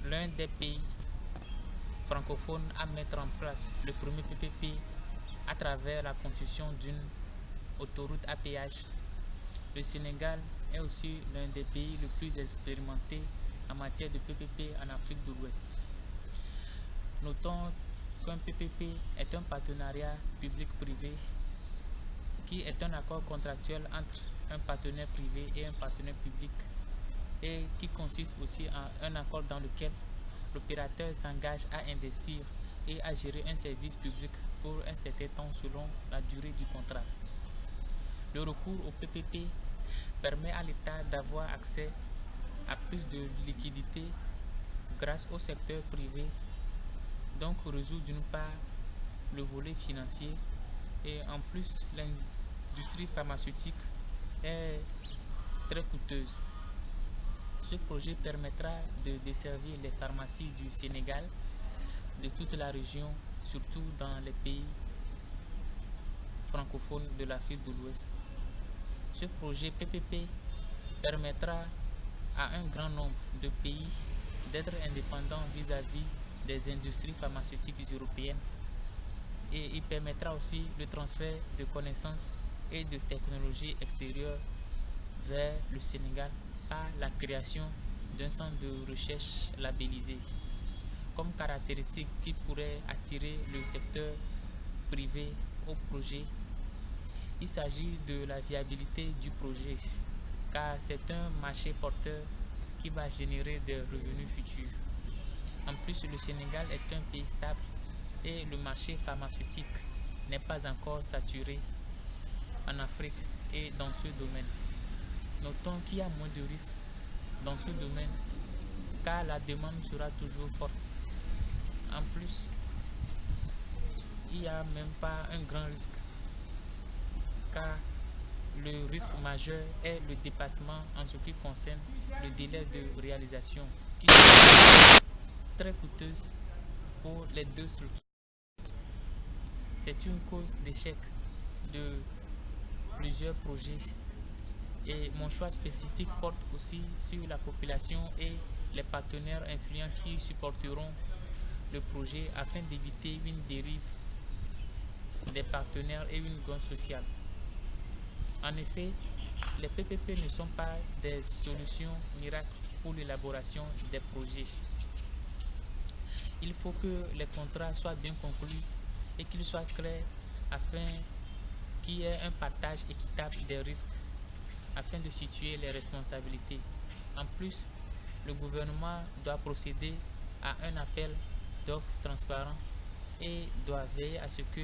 l'un des pays francophones à mettre en place le premier PPP à travers la construction d'une autoroute à péage. Le Sénégal est aussi l'un des pays les plus expérimentés en matière de PPP en Afrique de l'Ouest. Notons qu'un PPP est un partenariat public-privé qui est un accord contractuel entre un partenaire privé et un partenaire public et qui consiste aussi en un accord dans lequel l'opérateur s'engage à investir et à gérer un service public pour un certain temps selon la durée du contrat. Le recours au PPP permet à l'État d'avoir accès à plus de liquidités grâce au secteur privé, donc résout d'une part le volet financier et en plus l'industrie pharmaceutique est très coûteuse. Ce projet permettra de desservir les pharmacies du Sénégal, de toute la région, surtout dans les pays francophones de l'Afrique de l'Ouest. Ce projet PPP permettra à un grand nombre de pays d'être indépendants vis-à-vis des industries pharmaceutiques européennes et il permettra aussi le transfert de connaissances et de technologies extérieures vers le Sénégal par la création d'un centre de recherche labellisé. Comme caractéristique qui pourrait attirer le secteur privé au projet, il s'agit de la viabilité du projet, car c'est un marché porteur qui va générer des revenus futurs. En plus, le Sénégal est un pays stable et le marché pharmaceutique n'est pas encore saturé en Afrique et dans ce domaine. Notons qu'il y a moins de risques dans ce domaine car la demande sera toujours forte. En plus, il n'y a même pas un grand risque car le risque majeur est le dépassement en ce qui concerne le délai de réalisation qui est très coûteuse pour les deux structures. C'est une cause d'échec de plusieurs projets et mon choix spécifique porte aussi sur la population et les partenaires influents qui supporteront le projet afin d'éviter une dérive des partenaires et une guerre sociale. En effet, les PPP ne sont pas des solutions miracles pour l'élaboration des projets. Il faut que les contrats soient bien conclus et qu'ils soient clairs afin qu'il y ait un partage équitable des risques afin de situer les responsabilités. En plus, le gouvernement doit procéder à un appel d'offres transparent et doit veiller à ce que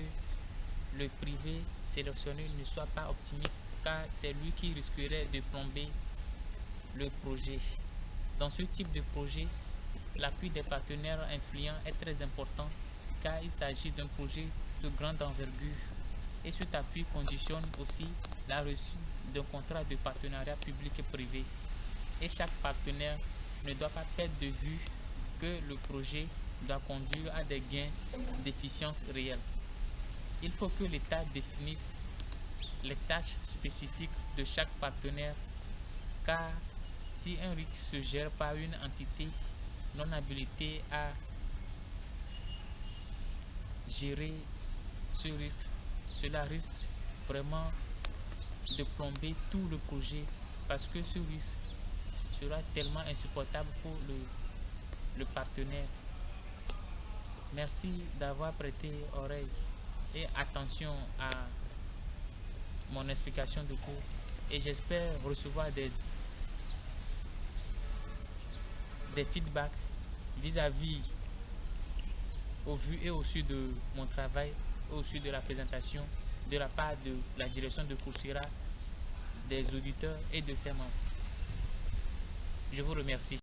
le privé sélectionné ne soit pas optimiste car c'est lui qui risquerait de plomber le projet. Dans ce type de projet, l'appui des partenaires influents est très important car il s'agit d'un projet de grande envergure et cet appui conditionne aussi la réussite d'un contrat de partenariat public et privé. Et chaque partenaire ne doit pas perdre de vue que le projet doit conduire à des gains d'efficience réels. Il faut que l'État définisse les tâches spécifiques de chaque partenaire car si un risque se gère par une entité non habilitée à gérer ce risque, cela risque vraiment de plomber tout le projet parce que ce risque sera tellement insupportable pour le partenaire. Merci d'avoir prêté oreille et attention à mon explication de cours et j'espère recevoir des feedbacks vis-à-vis au vu et au su de mon travail, au su de la présentation de la part de la direction de Coursera, des auditeurs et de ses membres. Je vous remercie.